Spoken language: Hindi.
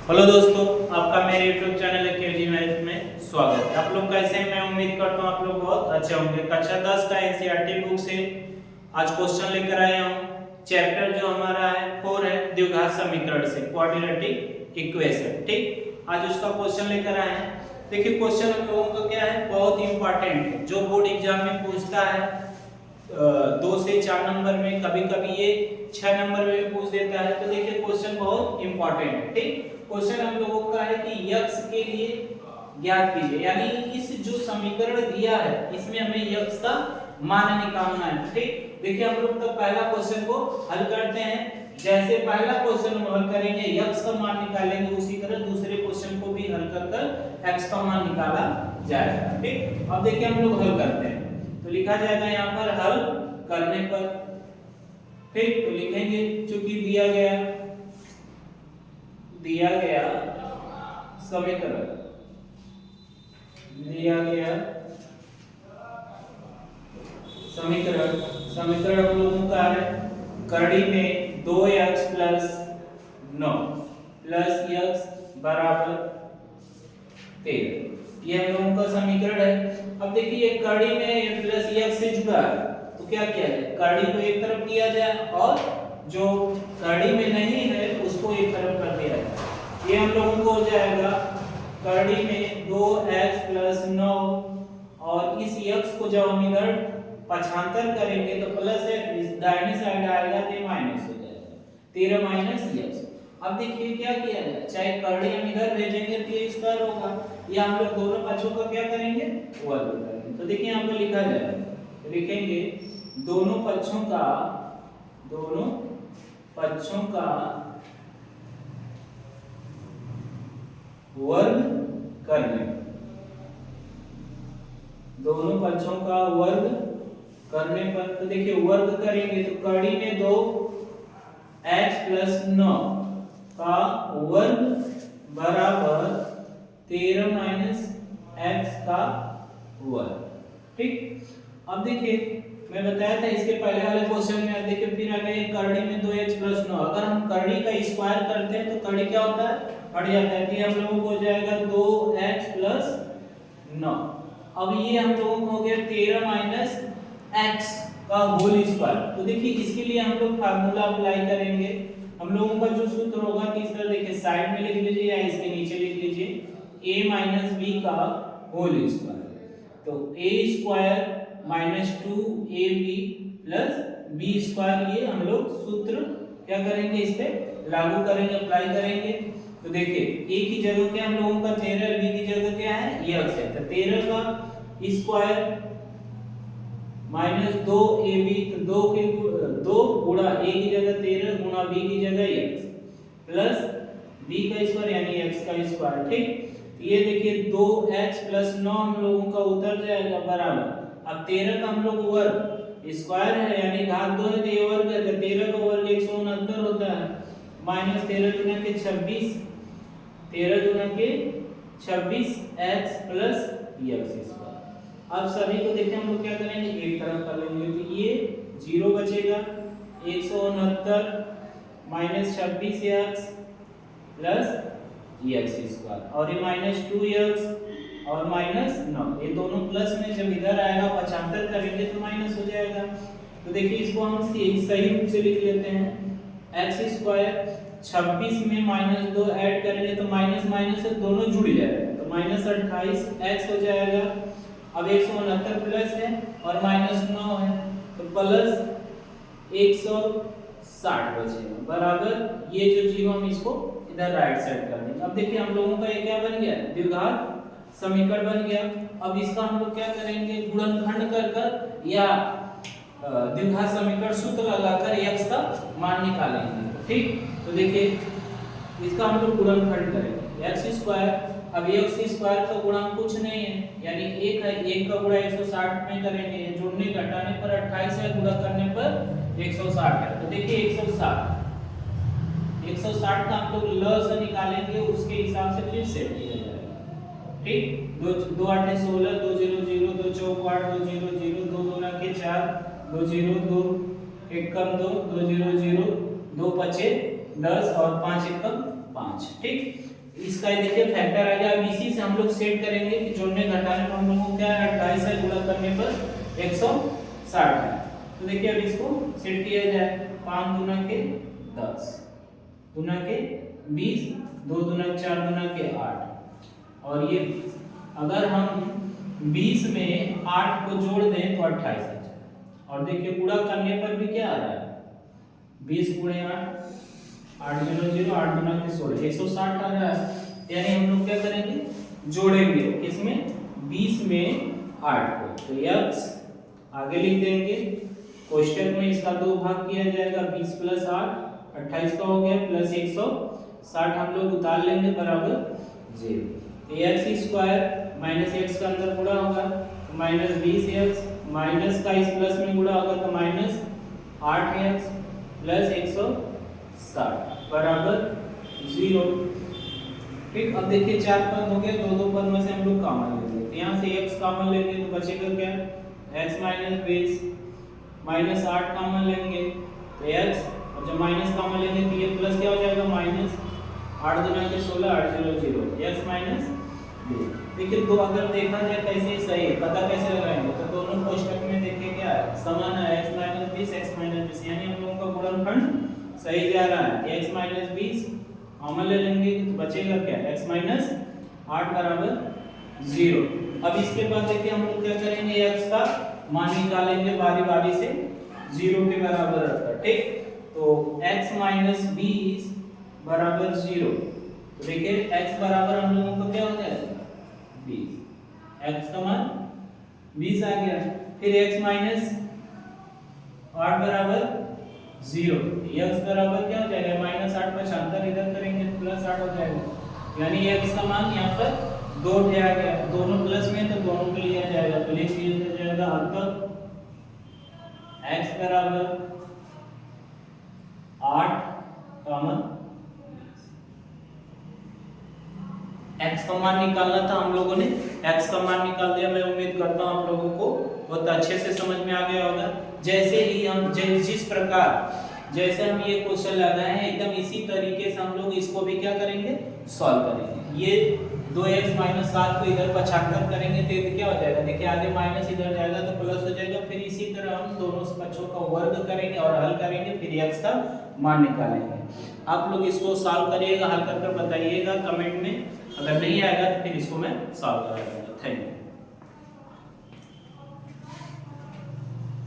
हेलो दोस्तों, आपका मेरे YouTube चैनल केजी मैथ में स्वागत है। आप लोग कैसे हैं? मैं उम्मीद करता हूँ आप लोग बहुत अच्छे होंगे। कक्षा 10 का एनसीईआरटी बुक से आज क्वेश्चन लेकर आया हूँ। चैप्टर जो हमारा है 4 है द्विघात समीकरण से, क्वाड्रेटिक इक्वेशन। ठीक, आज उसका क्वेश्चन लेकर आए हैं। देखिए क्वेश्चन हम लोगों का क्या है, बहुत इंपॉर्टेंट है, जो बोर्ड एग्जाम में पूछता है 2 से 4 नंबर में, कभी कभी ये 6 नंबर में भी पूछ देता है। तो देखिए क्वेश्चन बहुत इंपॉर्टेंट है। ठीक, क्वेश्चन हम लोगों का है कि x के लिए ज्ञात कीजिए, यानी इस जो समीकरण दिया है इसमें हमें x का मान निकालना है। ठीक, देखिए हम लोग तो पहला क्वेश्चन को हल करते हैं। जैसे पहला क्वेश्चन हम हल करेंगे x का मान निकालेंगे, उसी तरह दूसरे क्वेश्चन को भी हल कर x का मान निकाला जाएगा। ठीक, अब देखिए हम लोग हल करते हैं तो लिखा जाएगा यहाँ पर हल करने पर। ठीक, तो लिखेंगे चूंकि दिया गया समीकरण समीकरण हम लोगों का है कड़ी में 2x प्लस 9 प्लस x बराबर 13। ये हम लोगों का समीकरण है। अब देखिए कड़ी में प्लस x से जुड़ा है तो क्या किया जाए, कड़ी को एक तरफ किया जाए और जो कड़ी में नहीं है उसको एक तरफ कर दिया जाए। ये हम लोगों को हो जाएगा कड़ी में 2x प्लस 9 और इस x को जब हम इधर पक्षांतर करेंगे तो प्लस है, इस दाहिनी साइड आएगा तो माइनस हो जाएगा 13 माइनस x। अब देखिए क्या किया जाए, चाहे कड़ी हम इधर भेजेंगे तो ये स्क्वायर होगा, या हम लोग दोनों पक्षों का क्या करेंगे, वर्ग करेंगे। तो देखिए यहाँ पे लिखा जाएगा, लिखेंगे दोनों पक्षों का वर्ग करने, दोनों पक्षों का वर्ग करने पर। तो देखिए वर्ग करेंगे तो कड़ी में 2x प्लस 9 का वर्ग बराबर 13 माइनस x का वर्ग। ठीक, अब देखिए मैं बताया था इसके पहले वाले क्वेश्चन में, अब देखिए फिर आ गए कड़ी में 2x प्लस 9। अगर हम कड़ी का स्क्वायर करते हैं तो कड़ी क्या होता है, हट जाता है। तो हम लोगों को हो जाएगा 2x प्लस 9। अब ये हम लोगों को हो गया 13 माइनस x का होल स्क्वायर। तो देखिए इसके लिए हम लोग फार्मूला अप्लाई करेंगे। हम लोगों का जो सूत्र होगा कि इस तरह देखिए साइड में लिख लीजिए या इसके नीचे लिख लीजिए a माइनस b का होल स्क्वायर। तो a square minus 2ab plus b square, ये हम लोग सूत्र क्या करेंगे, इस पे लागू करेंगे, अप्लाई करेंगे। तो देखिए a की जगह क्या हम लोगों का 13, b की जगह क्या है x है, तो 13 का स्क्वायर माइनस 2ab, तो 2 गुणा a की जगह 13 गुणा b की जगह x प्लस b का स्क्वायर यानी x का स्क्वायर। ठीक, ये देखिए 2x प्लस 9 हम लोगों का उतर जाएगा बराबर, अब 13 का हम लोग वर्ग स्क्वायर है यानी घात 2 है तो ये वर्ग है, तो 13 का वर्ग 169 होता है, माइनस 13 गुना के 26, 13 गुना के 26x प्लस x स्क्वायर। अब सभी को देखिए हम लोग क्या करेंगे, एक तरफ कर लेंगे तो ये 0 बचेगा, 169 minus 26x plus x square, और ये माइनस 2x और माइनस 9, ये दोनों प्लस में जब इधर आएगा पक्षांतर करेंगे तो माइनस हो जाएगा। तो देखिए इसको हम सही रूप से लिख लेते हैं, x स्क्वायर 26 में माइनस 2 ऐड करेंगे तो माइनस माइनस से दोनों जुड़ जाएगा, तो माइनस 28x हो जाएगा। अब 169 प्लस है और माइनस 9 है तो प्लस 160 बचेगा बराबर, ये जो जीरो हम इसको इधर राइट साइड कर देंगे। अब देखिए हम लोगों का ये क्या बन गया, द्विघात समीकरण बन गया। अब इसका हम लोग क्या करेंगे, गुणनखंड कर या द्विघात समीकरण सूत्र लगाकर x का मान निकालेंगे। ठीक, तो देखिए इसका हम लोग गुणनखंड करेंगे, x स्क्वायर, अब x स्क्वायर का गुणांक कुछ नहीं है यानी 1 है, 1 का गुणा 160 में करेंगे, जोड़ने घटाने पर 28 है, गुणा करने पर 160 है। तो देखिए 160 का हम लोग ल से निकालेंगे, उसके हिसाब से फिर सेट किया जाएगा। ठीक, 2 8 16, 2 0 0, 2 4 8, 2 0 0, 2 गुना के 4, 2 0 2 1 कम 2, 2 0 0, 2 5 10 और 5 एकम 5। ठीक, इसका ये देखिए फैक्टर आ गया। अब इसी से हम लोग सेट करेंगे कि जोड़ने घटाने पर हम लोगों को क्या है 28 है, गुणा करने पर 160 है। तो देखिए अब इसको सेट किया जाए। 5 दूना के 10, दूना के 20, 2 दूना 4 दूना के 8, और ये अगर हम 20 में 8 को जोड़ दें तो 28 आ जाए। और देखिए गुणा करने पर भी क्या आ रहा है 20 गुणे 8, 8 0 0, 8 दूना के 16, 160 आ रहा है। यानी हम लोग क्या करेंगे जोड़ेंगे किसमें 20 में 8 को, तो x आगे लिख देंगे कोष्टक में, इसका 2 भाग किया जाएगा 20 प्लस 8 28 का हो गया, प्लस 160 हम लोग उतार लेंगे बराबर 0। तो x स्क्वायर माइनस x का अंदर गुणा होगा तो माइनस 20x, माइनस का इस प्लस में गुणा होगा तो माइनस 8x प्लस 160 बराबर 0। ठीक, अब देखिए 4 पद हो गए, दो पद में से हम लोग कॉमन लेंगे, तो यहाँ से x कॉमन लेंगे तो बचेगा क्या x माइनस 20, माइनस 8 कॉमन लेंगे तो x, और जब माइनस कॉमन लेंगे तो ये प्लस क्या हो जाएगा माइनस 8 दूना के 16, 8 0 0, x माइनस 2। देखिए दो अगर देखा जाए कैसे सही है, पता कैसे लगाएंगे, तो दोनों कोष्टक में देखिए क्या है समान है x माइनस 20, x माइनस 20, यानी हम लोगों का गुणनखंड सही जा रहा है। x माइनस 20 कॉमन ले लेंगे तो बचेगा क्या x माइनस 8 बराबर 0। अब इसके बाद देखिए हम लोग क्या करेंगे x का मान निकालेंगे बारी बारी से 0 के बराबर रखकर। ठीक, तो x माइनस 20 बराबर 0, तो देखिए x बराबर हम लोगों को क्या हो जाएगा 20, x का मान 20 आ गया। फिर x माइनस 8 बराबर 0, x बराबर क्या हो जाएगा माइनस 8, 75 इधर करेंगे तो प्लस 8 हो जाएगा, यानी x का मान यहाँ पर 2 आ गया। दोनों प्लस में तो दोनों के लिए आ जाएगा, तो लिख दिया जाएगा अंतर x बराबर 8 कॉमन x का मान निकालना था हम लोगों ने, x का मान निकाल दिया। मैं उम्मीद करता हूं आप लोगों को बहुत अच्छे से समझ में आ गया होगा। जैसे ही हम जिस प्रकार जैसे हम ये क्वेश्चन लगाए हैं एकदम इसी तरीके से हम लोग इसको भी क्या करेंगे सॉल्व करेंगे। ये 2x माइनस 7 को इधर 75 करेंगे तो क्या हो जाएगा, देखिए आगे माइनस इधर जाएगा तो प्लस हो जाएगा। फिर इसी तरह हम दोनों पक्षों का वर्ग करेंगे और हल करेंगे, फिर x का मान निकालेंगे। आप लोग इसको सॉल्व करिएगा, हल कर बताइएगा कमेंट में, अगर नहीं आएगा तो फिर इसको मैं सॉल्व करूंगा। Thank you.